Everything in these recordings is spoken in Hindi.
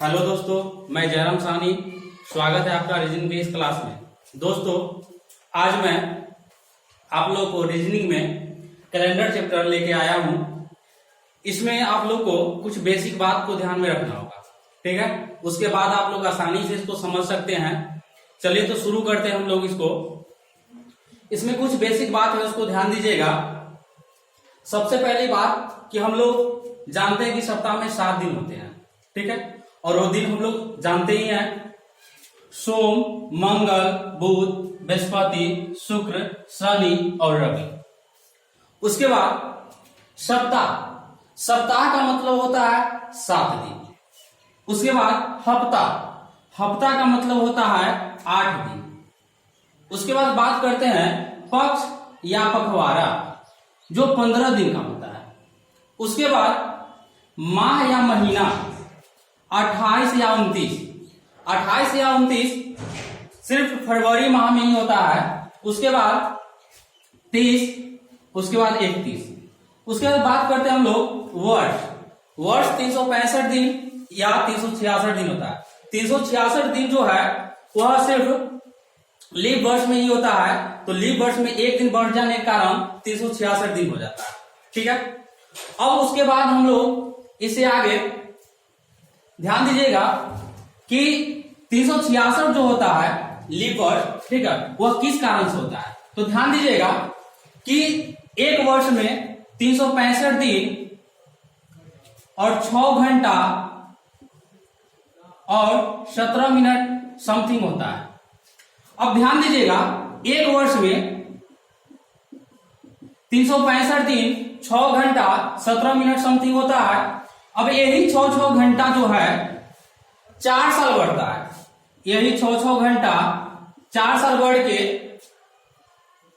हेलो दोस्तों, मैं जयराम साहनी। स्वागत है आपका रीजनिंग बेस क्लास में। दोस्तों, आज मैं आप लोग को रीजनिंग में कैलेंडर चैप्टर लेके आया हूं। इसमें आप लोग को कुछ बेसिक बात को ध्यान में रखना होगा, ठीक है। उसके बाद आप लोग आसानी से इसको समझ सकते हैं। चलिए तो शुरू करते हैं हम लोग इसको। इसमें कुछ बेसिक बात है, उसको ध्यान दीजिएगा। सबसे पहली बात कि हम लोग जानते हैं कि सप्ताह में 7 दिन होते हैं, ठीक है। और वो दिन हम लोग जानते ही हैं, सोम, मंगल, बुध, बृहस्पति, शुक्र, शनि और रवि। उसके बाद सप्ताह का मतलब होता है 7 दिन। उसके बाद हफ्ता का मतलब होता है 8 दिन। उसके बाद बात करते हैं पक्ष या पखवाड़ा, जो 15 दिन का होता है। उसके बाद माह या महीना 28 या 29 सिर्फ फरवरी माह में ही होता है। उसके बाद 30, उसके बाद 31। उसके बाद बात करते हैं हम लोग वर्ष 365 दिन या 366 दिन होता है। 366 दिन जो है वह सिर्फ लीप वर्ष में ही होता है। तो लीप वर्ष में एक दिन बढ़ जाने के कारण 366 दिन हो जाता है, ठीक है। अब उसके बाद हम लोग इससे आगे ध्यान दीजिएगा कि 366 जो होता है लीप वर्ष, ठीक है, वह किस कारण से होता है। तो ध्यान दीजिएगा कि एक वर्ष में 365 दिन और 6 घंटा और 17 मिनट समथिंग होता है। अब ध्यान दीजिएगा, एक वर्ष में 365 दिन 6 घंटा 17 मिनट समथिंग होता है। अब यही 6 घंटा जो है 4 साल बढ़ता है। यही 6 घंटा 4 साल बढ़ के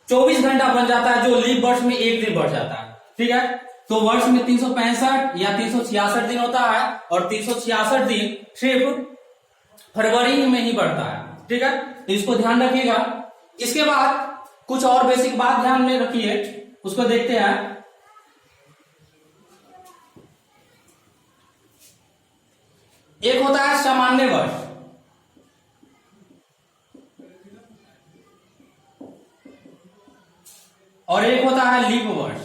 24 घंटा बन जाता है, जो लीप वर्ष में एक दिन बढ़ जाता है, ठीक है। तो वर्ष में 365 या 366 दिन होता है और 366 दिन सिर्फ फरवरी में ही बढ़ता है, ठीक है। तो इसको ध्यान रखिएगा। इसके बाद कुछ और बेसिक बात ध्यान में रखिए, उसको देखते हैं। एक होता है सामान्य वर्ष, और एक होता है लीप वर्ष।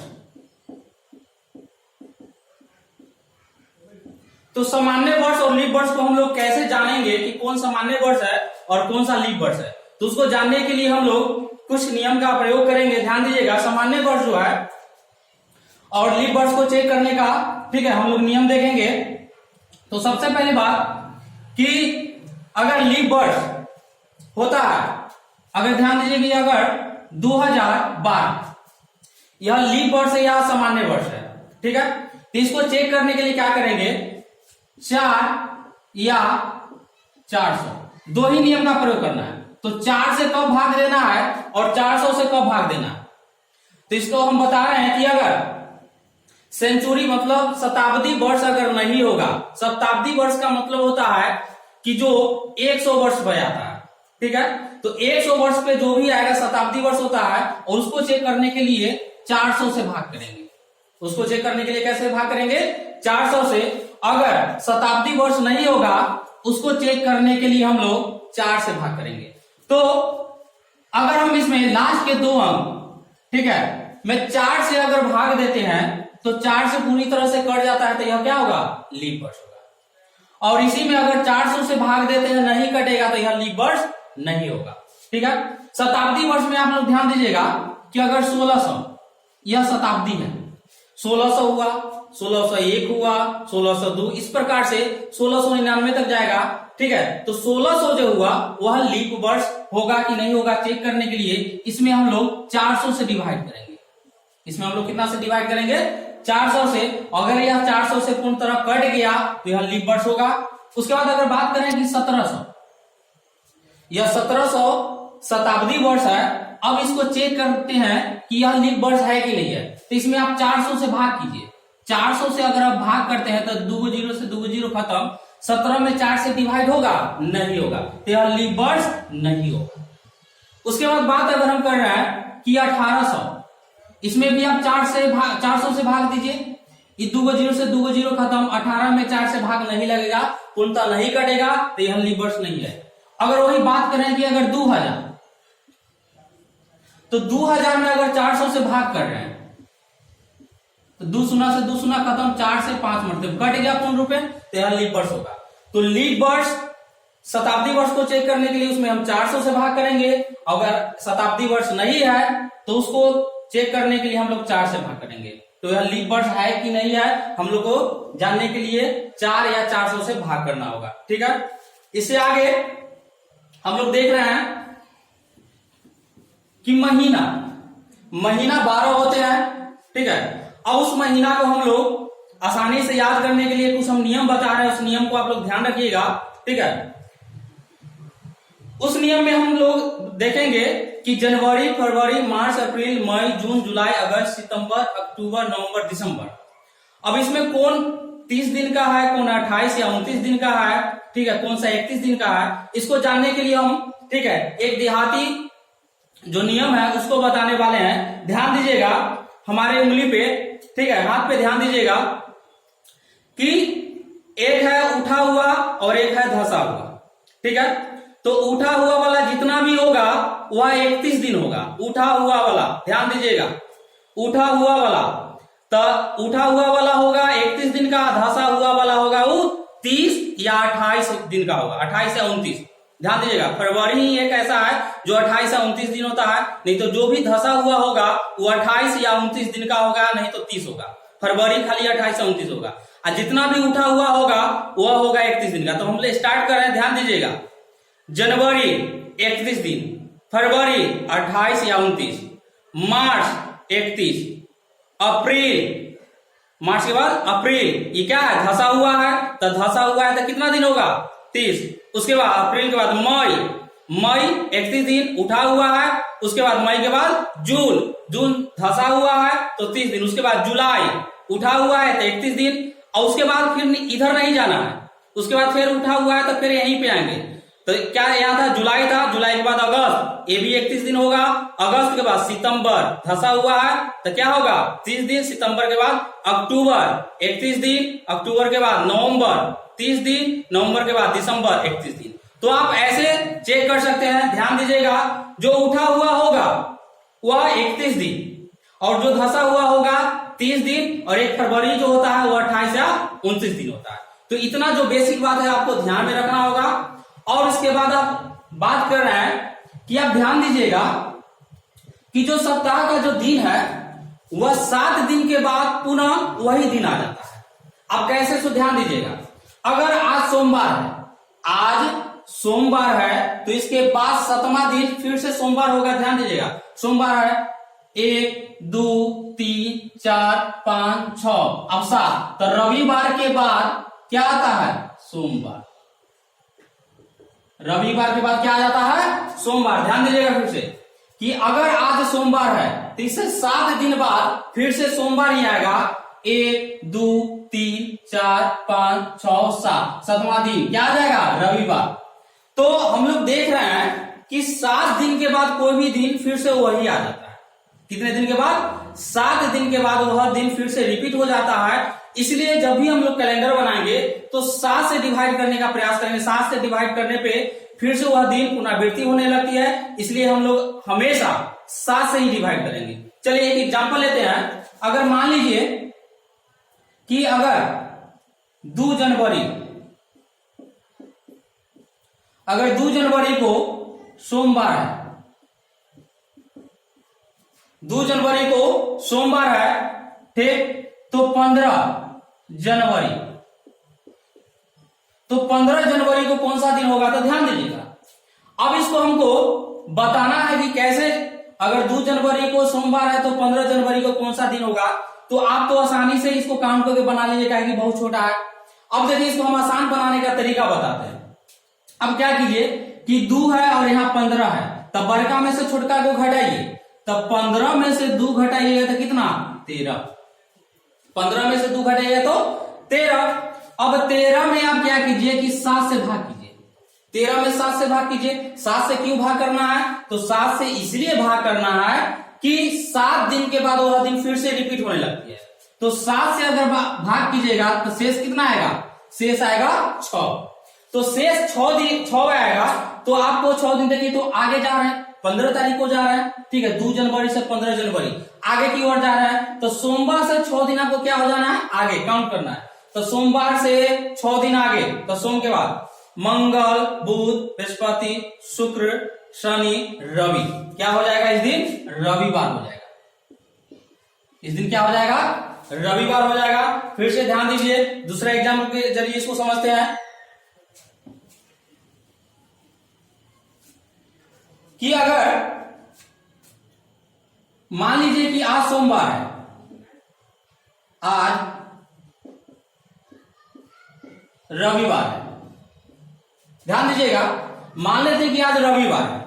तो सामान्य वर्ष और लीप वर्ष को हम लोग कैसे जानेंगे कि कौन सामान्य वर्ष है और कौन सा लीप वर्ष है। तो उसको जानने के लिए हम लोग कुछ नियम का प्रयोग करेंगे। ध्यान दीजिएगा, सामान्य वर्ष जो है और लीप वर्ष को चेक करने का, ठीक है, हम लोग नियम देखेंगे। तो सबसे पहली बात कि अगर लीप वर्ष होता है, अगर ध्यान दीजिए कि अगर 2012 यह लीप वर्ष है या सामान्य वर्ष है, ठीक है। तो इसको चेक करने के लिए क्या करेंगे, 4 या 400, दो ही नियम का प्रयोग करना है। तो 4 से कब भाग देना है और 400 से कब भाग देना है। तो इसको हम बता रहे हैं कि अगर सेंचुरी मतलब शताब्दी वर्ष अगर नहीं होगा, शताब्दी वर्ष का मतलब होता है कि जो 100 वर्ष पे आता है, ठीक है। तो 100 वर्ष पे जो भी आएगा शताब्दी वर्ष होता है, और उसको चेक करने के लिए 400 से भाग करेंगे। उसको चेक करने के लिए कैसे भाग करेंगे, 400 से। अगर शताब्दी वर्ष नहीं होगा, उसको चेक करने के लिए हम लोग 4 से भाग करेंगे। तो अगर हम इसमें लास्ट के 2 अंक, ठीक है, में 4 से अगर भाग देते हैं तो 4 से पूरी तरह से कट जाता है, तो यह क्या होगा, लीप वर्ष होगा। और इसी में अगर 400 से भाग देते हैं नहीं कटेगा, तो यह लीप वर्ष नहीं होगा, ठीक है। शताब्दी वर्ष में आप लोग ध्यान दीजिएगा कि अगर 1600 यह शताब्दी है, 1600 हुआ, 1601 हुआ, 1602, इस प्रकार से 1699 तक जाएगा, ठीक है। तो 1600 जो हुआ वह लीप वर्ष होगा कि नहीं होगा चेक करने के लिए इसमें हम लोग 400 से डिवाइड करेंगे। इसमें हम लोग कितना से डिवाइड करेंगे, 400 से। अगर यह 400 से पूर्ण तरह कट गया तो यह लीप वर्ष होगा। उसके बाद अगर बात करें कि 1700, यह 1700 शताब्दी वर्ष है। अब इसको चेक करते हैं कि यह लीप वर्ष है कि नहीं है। तो इसमें आप 400 से भाग कीजिए। 400 से अगर आप भाग करते हैं तो 2 जीरो से 2 जीरो खत्म। 17 में 4 से डिवाइड होगा, नहीं होगा, तो यह लीप वर्ष नहीं होगा। उसके बाद बात अगर हम कर रहे हैं कि 1800, इसमें भी आप 400 से भाग दीजिए। ये 2 जीरो से 2 जीरो खत्म, 18 में 4 से भाग नहीं लगेगा, पूर्णतः नहीं कटेगा, तो यह लीप वर्ष नहीं है। अगर वही बात करें कि अगर 2000, तो 2000 में अगर 400 से भाग कर रहे हैं तो 2 शून्य से 2 शून्य खत्म, 4 से 5 मतलब कट गया पूर्ण रूप में, तो यह लीप वर्ष होगा। तो लीप वर्ष शताब्दी वर्ष को चेक करने के लिए उसमें हम 400 से भाग करेंगे, अगर शताब्दी वर्ष नहीं है तो उसको चेक करने के लिए हम लोग 4 से भाग करेंगे। तो यह लीप वर्ष है कि नहीं है हम लोग को जानने के लिए 4 या 400 से भाग करना होगा। ठीक है, इससे आगे हम लोग देख रहे हैं कि महीना 12 होते हैं। ठीक है, अब उस महीना को हम लोग आसानी से याद करने के लिए कुछ हम नियम बता रहे हैं, उस नियम को आप लोग ध्यान रखिएगा। ठीक है, उस नियम में हम लोग देखेंगे कि जनवरी, फरवरी, मार्च, अप्रैल, मई, जून, जुलाई, अगस्त, सितंबर, अक्टूबर, नवंबर, दिसंबर। अब इसमें कौन 30 दिन का है, कौन 28 या 29 दिन का है, ठीक है, कौन सा 31 दिन का है, इसको जानने के लिए हम, ठीक है, एक देहाती जो नियम है उसको बताने वाले हैं। ध्यान दीजिएगा हमारे उंगली पे, ठीक है, हाथ पे ध्यान दीजिएगा कि एक है उठा हुआ और एक है धंसा हुआ। ठीक है, तो उठा हुआ वाला जितना भी होगा वह 31 दिन होगा। उठा हुआ वाला ध्यान दीजिएगा, उठा हुआ वाला, तो उठा हुआ वाला होगा 31 दिन का, धंसा हुआ वाला होगा वो 30 या 28 दिन का होगा, 28 या 29। ध्यान दीजिएगा, फरवरी ही एक ऐसा है जो 28 या 29 दिन होता है, नहीं तो जो भी धंसा हुआ होगा वो 28 या 29 दिन का होगा, नहीं तो 30 होगा। फरवरी खाली 28 या 29 होगा, और जितना भी उठा हुआ होगा वह होगा 31 दिन का। तो हम स्टार्ट कर रहे हैं, ध्यान दीजिएगा, जनवरी 31 दिन, फरवरी 28 या 29, मार्च 31, अप्रैल, मार्च के बाद अप्रैल, ये क्या है, धंसा हुआ है, तो धंसा हुआ है तो कितना दिन होगा, 30। उसके बाद अप्रैल के बाद मई 31 दिन उठा हुआ है, उसके बाद मई के बाद जून धंसा हुआ है तो 30 दिन, उसके बाद जुलाई उठा हुआ है तो 31 दिन, और उसके बाद फिर इधर नहीं जाना है, उसके बाद फिर उठा हुआ है तो फिर यहीं पे आएंगे। तो क्या यहाँ था, जुलाई था, जुलाई के बाद अगस्त, ये भी 31 दिन होगा, अगस्त के बाद सितंबर धंसा हुआ है तो क्या होगा, 30 दिन, सितंबर के बाद अक्टूबर 31 दिन, अक्टूबर के बाद नवंबर 30 दिन, नवंबर के बाद दिसंबर 31 दिन। तो आप ऐसे चेक कर सकते हैं। ध्यान दीजिएगा, जो उठा हुआ होगा वह 31 दिन, और जो धंसा हुआ होगा 30 दिन, और 1 फरवरी जो होता है वह 28 या 29 दिन होता है। तो इतना जो बेसिक बात है आपको ध्यान में रखना होगा। और इसके बाद आप बात कर रहे हैं कि आप ध्यान दीजिएगा कि जो सप्ताह का जो दिन है वह 7 दिन के बाद पुनः वही दिन आ जाता है। अब कैसे, सो ध्यान दीजिएगा, अगर आज सोमवार है तो इसके बाद 7वां दिन फिर से सोमवार होगा। ध्यान दीजिएगा, सोमवार है 1 2 3 4 5 6, अब 7, तो रविवार के बाद क्या आता है, सोमवार। रविवार के बाद क्या आ जाता है, सोमवार। ध्यान दीजिएगा फिर से कि अगर आज सोमवार है तो इससे 7 दिन बाद फिर से सोमवार ही आएगा, 1 2 3 4 5 6 7, 7वां दिन क्या आ जाएगा, रविवार। तो हम लोग देख रहे हैं कि 7 दिन के बाद कोई भी दिन फिर से वही आ जाता है। कितने दिन के बाद, 7 दिन के बाद वह दिन फिर से रिपीट हो जाता है। इसलिए जब भी हम लोग कैलेंडर बनाएंगे तो 7 से डिवाइड करने का प्रयास करेंगे। 7 से डिवाइड करने पे फिर से वह दिन पुनरावृत्ति होने लगती है, इसलिए हम लोग हमेशा 7 से ही डिवाइड करेंगे। चलिए एक एग्जांपल लेते हैं। अगर मान लीजिए कि अगर 2 जनवरी को सोमवार है, 2 जनवरी को सोमवार है, ठीक, तो 15 जनवरी को कौन सा दिन होगा, तो ध्यान दीजिएगा। अब इसको हमको बताना है कि कैसे, अगर 2 जनवरी को सोमवार है तो 15 जनवरी को कौन सा दिन होगा। तो आप तो आसानी से इसको काउंट करके बना लीजिएगा कि बहुत छोटा है। अब देखिए इसको हम आसान बनाने का तरीका बताते हैं। अब क्या कीजिए कि 2 है और यहाँ 15 है, तब बड़का में से छोटका को घटाइए, तब 15 में से 2 घटाइएगा तो कितना, 13। 15 में से 2 घटाइएगा तो 13। अब 13 में आप क्या कीजिए कि 7 से भाग कीजिए। 13 में 7 से भाग कीजिए। 7 से क्यों भाग करना है, तो 7 से इसलिए भाग करना है कि 7 दिन के बाद वह दिन फिर से रिपीट होने लगती है। तो 7 से अगर भाग कीजिएगा तो शेष कितना आएगा, शेष आएगा 6। तो शेष 6 आएगा। तो आपको 6 दिन देखिए तो आगे जा रहे हैं, 15 तारीख को जा रहा है, ठीक है, 2 जनवरी से 15 जनवरी आगे की ओर जा रहा है। तो सोमवार से 6 दिन आपको क्या हो जाना है, आगे काउंट करना है। तो सोमवार से 6 दिन आगे, तो सोम के बाद मंगल, बुध, बृहस्पति, शुक्र, शनि, रवि, क्या हो जाएगा इस दिन, रविवार हो जाएगा। इस दिन क्या हो जाएगा, रविवार हो जाएगा। फिर से ध्यान दीजिए, दूसरा एग्जाम्पल के जरिए इसको समझते हैं कि अगर मान लीजिए कि आज सोमवार है, आज रविवार है, ध्यान दीजिएगा, मान लेते हैं कि आज रविवार है,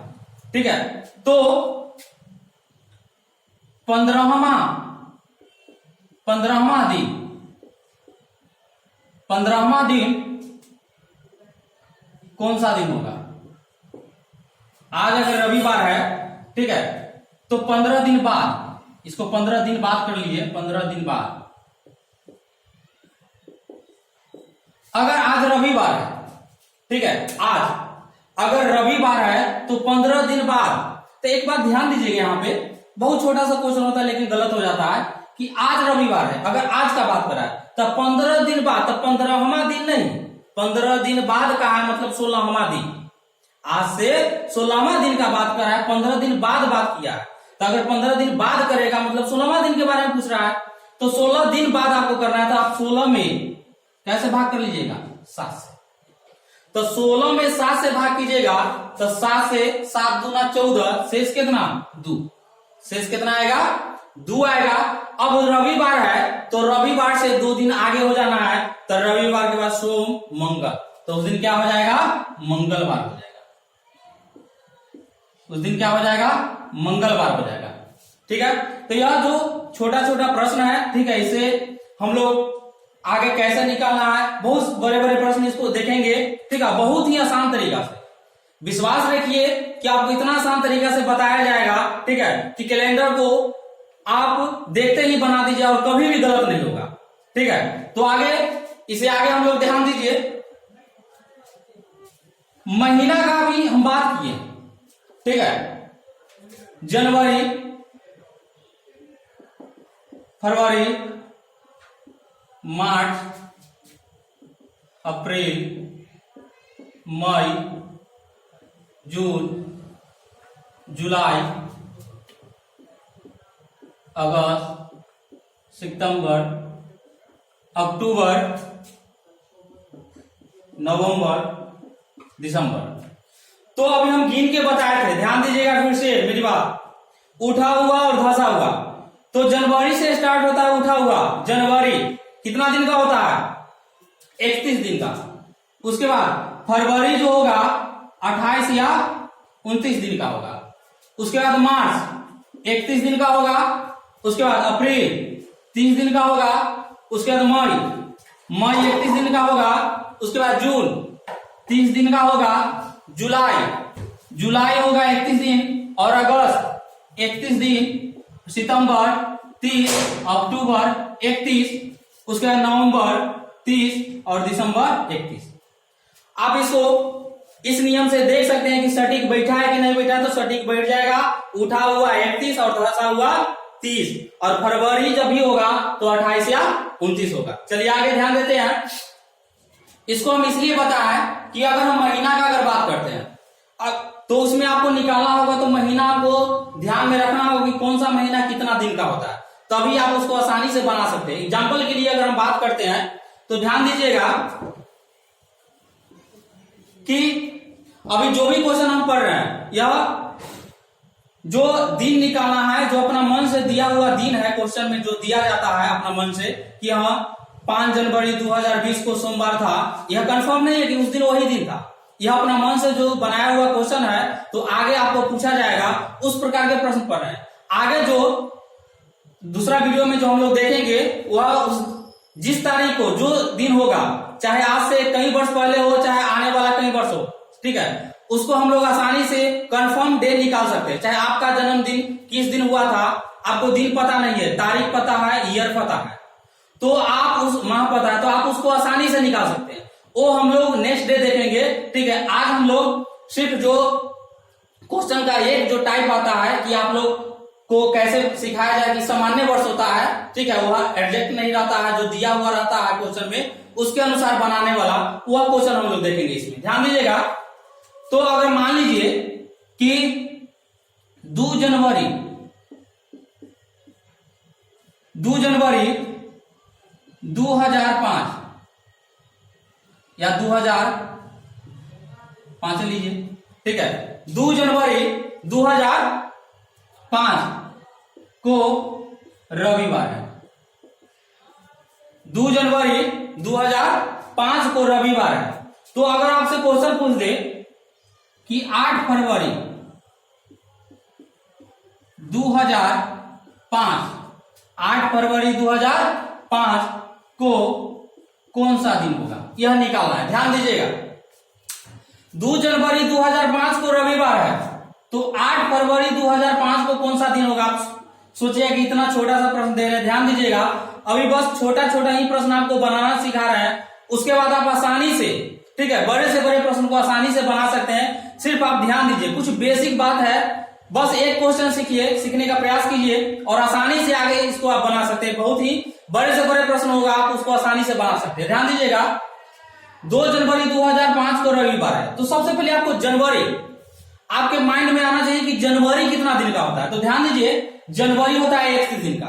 ठीक है, तो 15वां दिन कौन सा दिन होगा, आज अगर रविवार है, ठीक है, तो 15 दिन बाद, इसको 15 दिन बाद कर लीजिए, 15 दिन बाद, अगर आज रविवार है, ठीक है, आज अगर रविवार है तो 15 दिन बाद, तो एक बात ध्यान दीजिएगा, यहां पे बहुत छोटा सा क्वेश्चन होता है लेकिन गलत हो जाता है कि आज रविवार है, अगर आज का बात करा है तो 15 दिन बाद, तो 15वां दिन नहीं, 15 दिन बाद का है, मतलब 16वां दिन, आज से 16वां दिन का बात कर रहा है, 15 दिन बाद बात किया है। तो अगर 15 दिन बाद करेगा मतलब 16वां दिन के बारे में पूछ रहा है, तो 16 दिन बाद आपको करना है, तो आप 16 में कैसे भाग कर लीजिएगा, 7 से। तो 16 में 7 से भाग कीजिएगा, तो 7 से 7 दूना 14, शेष कितना, 2, शेष कितना आएगा, 2 आएगा। अब रविवार है तो रविवार से 2 दिन आगे हो जाना है, तो रविवार के बाद सोम, मंगल, तो उस दिन क्या हो जाएगा, मंगलवार हो जाएगा, उस दिन क्या हो जाएगा, मंगलवार हो जाएगा, ठीक है। तो यह जो छोटा छोटा प्रश्न है, ठीक है, इसे हम लोग आगे कैसे निकालना है, बहुत बड़े बड़े प्रश्न इसको देखेंगे, ठीक है, बहुत ही आसान तरीका से। विश्वास रखिए कि आपको इतना आसान तरीका से बताया जाएगा, ठीक है, कि कैलेंडर को आप देखते ही बना दीजिए और कभी भी गलत नहीं होगा, ठीक है। तो आगे इसे आगे हम लोग ध्यान दीजिए, महीना का भी हम बात किए, ठीक है, जनवरी, फरवरी, मार्च, अप्रैल, मई, जून, जुलाई, अगस्त, सितंबर, अक्टूबर, नवंबर, दिसंबर। तो अभी हम गिन के बताए थे, ध्यान दीजिएगा फिर से मेरी बात, उठा हुआ और धंसा हुआ। तो जनवरी से स्टार्ट होता है उठा हुआ, जनवरी कितना दिन का होता है, 31 दिन का। उसके बाद फरवरी जो होगा 28 या 29 दिन का होगा। उसके बाद मार्च 31 दिन का होगा। उसके बाद अप्रैल 30 दिन का होगा। उसके बाद मई 31 दिन का होगा। उसके बाद जून 30 दिन का होगा। जुलाई होगा 31 दिन और अगस्त 31 दिन, सितंबर 30, अक्टूबर 31, उसके बाद नवंबर 30 और दिसंबर 31। आप इसको इस नियम से देख सकते हैं कि सटीक बैठा है कि नहीं बैठा है। तो सटीक बैठ जाएगा, उठा हुआ 31 और धंसा हुआ 30, और फरवरी जब भी होगा तो 28 या 29 होगा। चलिए आगे ध्यान देते हैं। इसको हम इसलिए बताया कि अगर हम महीना का अगर बात करते हैं तो उसमें आपको निकालना होगा, तो महीना को ध्यान में रखना होगा कि कौन सा महीना कितना दिन का होता है, तभी आप उसको आसानी से बना सकते हैं। एग्जाम्पल के लिए अगर हम बात करते हैं तो ध्यान दीजिएगा कि अभी जो भी क्वेश्चन हम पढ़ रहे हैं, यह जो दिन निकालना है, जो अपना मन से दिया हुआ दिन है, क्वेश्चन में जो दिया जाता है अपना मन से कि हाँ 5 जनवरी 2020 को सोमवार था, यह कंफर्म नहीं है कि उस दिन वही दिन था। यह अपना मन से जो बनाया हुआ क्वेश्चन है, तो आगे आपको पूछा जाएगा उस प्रकार के प्रश्न पढ़ रहे हैं। आगे जो दूसरा वीडियो में जो हम लोग देखेंगे वह जिस तारीख को जो दिन होगा, चाहे आज से कई वर्ष पहले हो, चाहे आने वाला कई वर्ष हो, ठीक है, उसको हम लोग आसानी से कंफर्म डे निकाल सकते हैं। चाहे आपका जन्मदिन किस दिन हुआ था, आपको दिन पता नहीं है, तारीख पता है, ईयर पता है, तो आप उस माह पता है तो आप उसको आसानी से निकाल सकते हैं। वो हम लोग नेक्स्ट डे देखेंगे, ठीक है। आज हम लोग सिर्फ जो क्वेश्चन का एक जो टाइप आता है कि आप लोग को कैसे सिखाया जाए कि सामान्य वर्ष होता है, ठीक है, वह एग्जैक्ट नहीं रहता है, जो दिया हुआ रहता है क्वेश्चन में उसके अनुसार बनाने वाला वह क्वेश्चन हम लोग देखेंगे। इसमें ध्यान दीजिएगा। तो अगर मान लीजिए कि 2 जनवरी 2005 या 2005 लीजिए, ठीक है। 2 जनवरी 2005 को रविवार है। 2 जनवरी 2005 को रविवार है। तो अगर आपसे क्वेश्चन पूछ दे कि 8 फरवरी 2005 को कौन सा दिन होगा, यह निकालना है। ध्यान दीजिएगा। 2 जनवरी 2005 को रविवार है, तो 8 फरवरी 2005 को कौन सा दिन होगा। आप सोचिए कि इतना छोटा सा प्रश्न दे रहे हैं। ध्यान दीजिएगा, अभी बस छोटा छोटा ही प्रश्न आपको बनाना सिखा रहे हैं। उसके बाद आप आसानी से, ठीक है, बड़े से बड़े प्रश्न को आसानी से बना सकते हैं। सिर्फ आप ध्यान दीजिए, कुछ बेसिक बात है, बस एक क्वेश्चन सीखिए, सीखने का प्रयास कीजिए और आसानी से आगे इसको आप बना सकते हैं। बहुत ही बड़े से बड़े प्रश्न होगा, आप उसको आसानी से बना सकते हैं। ध्यान दीजिएगा। 2 जनवरी 2005 को रविवार है, तो सबसे पहले आपको जनवरी, आपके माइंड में आना चाहिए कि जनवरी कितना दिन का होता है। तो ध्यान दीजिए, जनवरी होता है 31 दिन का।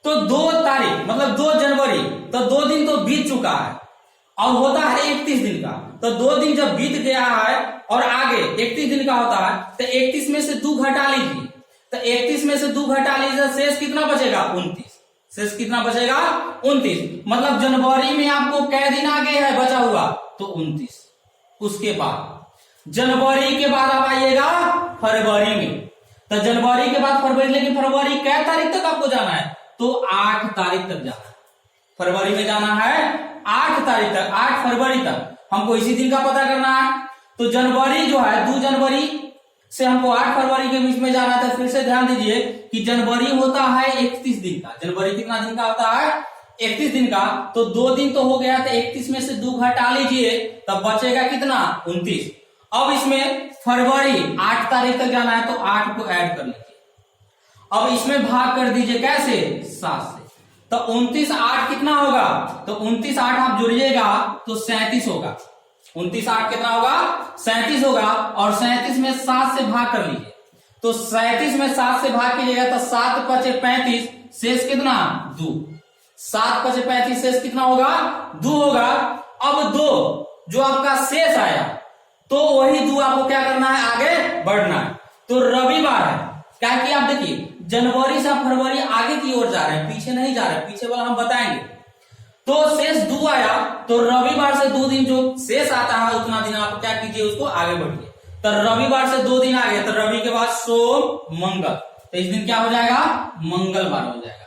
तो 2 तारीख मतलब 2 जनवरी, तो 2 दिन तो बीत चुका है और होता है 31 दिन का। तो 2 दिन जब बीत गया है और आगे 31 दिन का होता है, तो 31 में से 2 घटा लीजिए। तो 31 में से 2 घटा लीजिए, शेष कितना बचेगा, 29। शेष कितना बचेगा, 29। मतलब जनवरी में आपको कै दिन आगे है बचा हुआ, तो 29। उसके बाद जनवरी के बाद आप आइएगा फरवरी में। तो जनवरी के बाद फरवरी, लेकिन फरवरी कै तारीख तक आपको जाना है, तो 8 तारीख तक जाना है। फरवरी में जाना है 8 तारीख तक, 8 फरवरी तक हमको इसी दिन का पता करना है। तो जनवरी जो है 2 जनवरी से हमको 8 फरवरी के बीच में जाना है। तो फिर से ध्यान दीजिए कि जनवरी होता है 31 दिन का। जनवरी कितना दिन का होता है, 31 दिन का। तो 2 दिन तो हो गया, तो 31 में से 2 घटा लीजिए, तब बचेगा कितना, 29। अब इसमें फरवरी 8 तारीख तक जाना है, तो 8 को ऐड कर लीजिए। अब इसमें भाग कर दीजिए, कैसे, 7 से। तो 29 8 कितना होगा, तो 29 8 आप जोड़िएगा तो 37 होगा। 29 8 कितना होगा, 37 होगा। और 37 में 7 से भाग कर लीजिए, तो 37 में 7 से भाग कीजिएगा तो 7 पचे 35, शेष कितना, 2। 7 पचे 35, शेष कितना होगा, 2 होगा। अब 2 जो आपका शेष आया, तो वही 2 आपको क्या करना है, आगे बढ़ना है। तो रविवार है, क्या कि आप देखिए जनवरी से फरवरी आगे की ओर जा रहे हैं, पीछे नहीं जा रहे हैं, पीछे वाला हम बताएंगे। तो शेष 2 आया, तो रविवार से 2 दिन जो शेष आता है उतना दिन आप क्या कीजिए, उसको आगे बढ़िए। तो रविवार से 2 दिन आ गए, तो रवि के बाद सोम मंगल, तो इस दिन क्या हो जाएगा, मंगलवार हो जाएगा।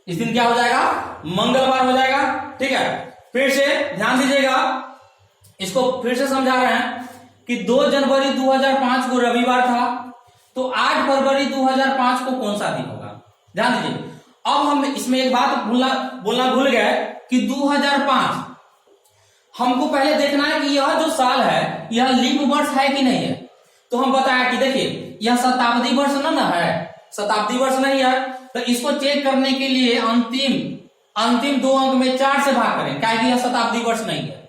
इस दिन क्या हो जाएगा, मंगलवार हो जाएगा। ठीक है, फिर से ध्यान दीजिएगा, इसको फिर से समझा रहे हैं कि 2 जनवरी 2005 को रविवार था, तो 8 फरवरी 2005 को कौन सा दिन होगा। ध्यान दीजिए। अब हम इसमें एक बात बोलना भूल गए कि 2005 हमको पहले देखना है कि यह जो साल है यह लीप वर्ष है कि नहीं है। तो हम बताया कि देखिए यह शताब्दी वर्ष ना है, शताब्दी वर्ष नहीं है। तो इसको चेक करने के लिए अंतिम 2 अंक में 4 से भाग करें, क्या यह शताब्दी वर्ष नहीं है।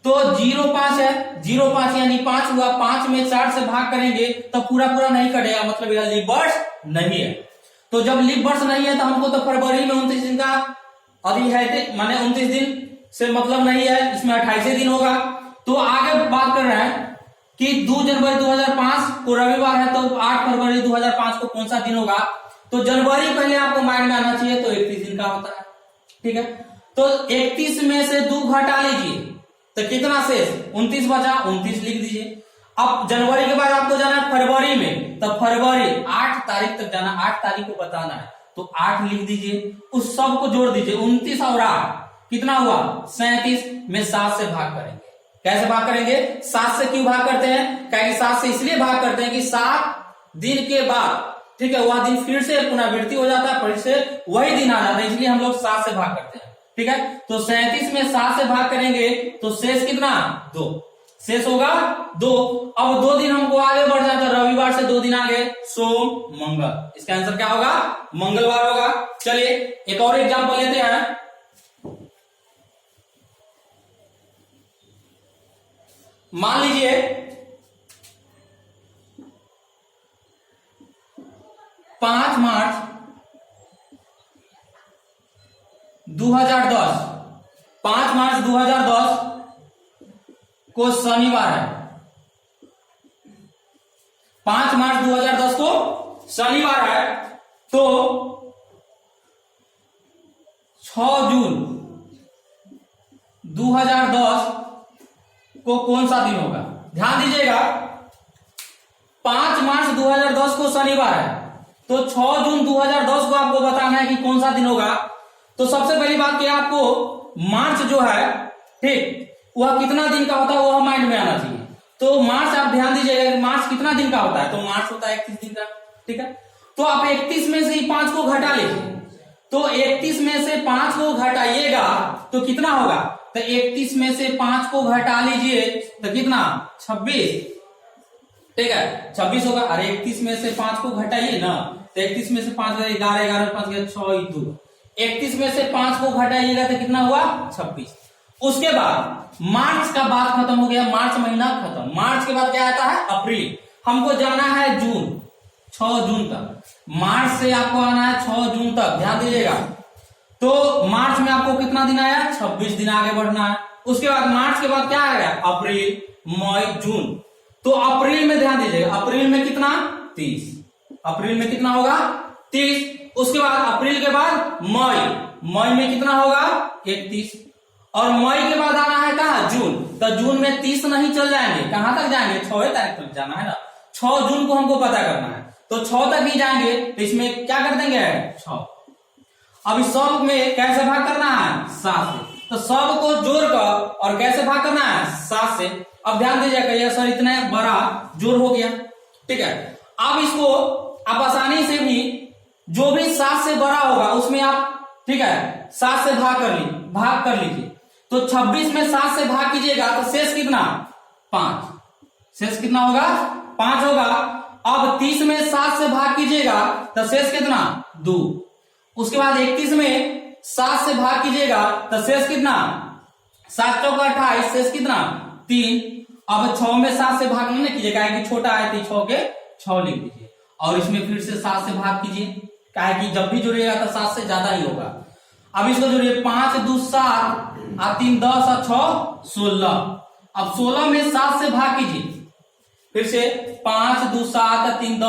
तो 05 है, 05 यानी 5 हुआ, 5 में 4 से भाग करेंगे तो पूरा नहीं कटेगा, मतलब यह लीप वर्ष नहीं है। तो जब लीप वर्ष नहीं है तो हमको तो फरवरी में 29 दिन का अभी है, माने 29 दिन से मतलब नहीं है, इसमें 28 दिन होगा। तो आगे बात कर रहे हैं कि 2 जनवरी 2005 को रविवार है, तो 8 फरवरी 2005 को कौन सा दिन होगा। तो जनवरी पहले आपको माइंड में आना चाहिए, तो 31 दिन का होता है। ठीक है, तो 31 में से 2 घटा लीजिए, तो कितना शेष, 29 बचा, 29 लिख दीजिए। अब जनवरी के बाद आपको जाना है फरवरी में, तो फरवरी 8 तारीख तक जाना, 8 तारीख को बताना है, तो 8 लिख दीजिए। उस सब को जोड़ दीजिए, 29 और 8 कितना हुआ, 37 में 7 से भाग करेंगे। कैसे भाग करेंगे, 7 से क्यों भाग करते हैं, क्या 7 से इसलिए भाग करते हैं कि 7 दिन के बाद, ठीक है, वह दिन फिर से पुनरावृत्ति हो जाता है, फिर से वही दिन आ जाता है, इसलिए हम लोग 7 से भाग करते हैं। ठीक है, तो 37 में 7 से भाग करेंगे तो शेष कितना, 2, शेष होगा 2। अब 2 दिन हमको आगे बढ़ जाता है, रविवार से 2 दिन आगे, सोम मंगल, इसका आंसर क्या होगा, मंगलवार होगा। चलिए एक और एग्जांपल लेते हैं। मान लीजिए 5 मार्च 2010, 5 मार्च 2010 को शनिवार है, 5 मार्च 2010 को शनिवार है, तो 6 जून 2010 को कौन सा दिन होगा। ध्यान दीजिएगा, 5 मार्च 2010 को शनिवार है, तो 6 जून 2010 को आपको बताना है कि कौन सा दिन होगा। तो सबसे पहली बात कि आपको मार्च जो है, ठीक, वह कितना दिन का होता है वह माइंड में आना चाहिए। तो मार्च आप ध्यान दीजिएगा, मार्च कितना दिन का होता है, तो मार्च होता है 31 दिन का। ठीक है, तो आप 31 में से 5 को घटा लीजिए, तो 31 में से 5 को घटाइएगा तो कितना होगा, तो 31 में से 5 को घटा लीजिए तो कितना, 26। ठीक है, 26 होगा। अरे 31 में से 5 को घटाइए ना, तो 31 में से 5 11, 11 5 गया 6 2, 31 में से 5 को घटाइएगा तो कितना हुआ, 26। उसके बाद मार्च का बात खत्म हो गया, मार्च महीना खत्म। मार्च के बाद क्या आता है, अप्रैल। हमको जाना है जून, 6 जून तक। मार्च से आपको आना है 6 जून तक, ध्यान दीजिएगा। तो मार्च में आपको कितना दिन आया, 26 दिन आगे बढ़ना है। उसके बाद मार्च के बाद क्या आएगा, अप्रैल, मई, जून। तो अप्रैल में ध्यान दीजिएगा, अप्रैल में कितना, 30, अप्रैल में कितना होगा, 30। उसके बाद अप्रैल के बाद मई, मई में कितना होगा, 31। और मई के बाद आना है कहा, जून। तो जून में 30 नहीं चल जाएंगे, कहां तक जाएंगे, 6 तारीख तक जाना है ना, 6 जून को हमको पता करना है, तो 6 तक ही जाएंगे। तो इसमें क्या कर देंगे, 6। अब इस सब में कैसे भाग करना है, 7 से। तो सब को जोड़कर और कैसे भाग करना है, 7 से। अब ध्यान दीजिएगा, ये सर इतना बड़ा जोड़ हो गया। ठीक है, अब इसको आप आसानी से भी जो भी 7 से बड़ा होगा उसमें आप, ठीक है, 7 से भाग कर लीजिए। तो 26 में 7 से भाग कीजिएगा तो शेष कितना, 5, शेष कितना होगा, 5 होगा। अब 30 में 7 से भाग कीजिएगा तो शेष कितना, 2। उसके बाद 31 में 7 से भाग कीजिएगा तो शेष कितना, 7 चौका 28, शेष कितना, 3। अब 6 में 7 से भाग नहीं कीजिएगा कि छोटा है, तो 6 के 6 लिख दीजिए और इसमें फिर से 7 से भाग कीजिए, क्या कि जब भी जुड़ेगा तो 7 से ज्यादा ही होगा। अब इसको जोड़िए, 5 2 7 और 3 10 और 6 16। अब 16 में 7 से भाग कीजिए, फिर से 5 2 7 3 10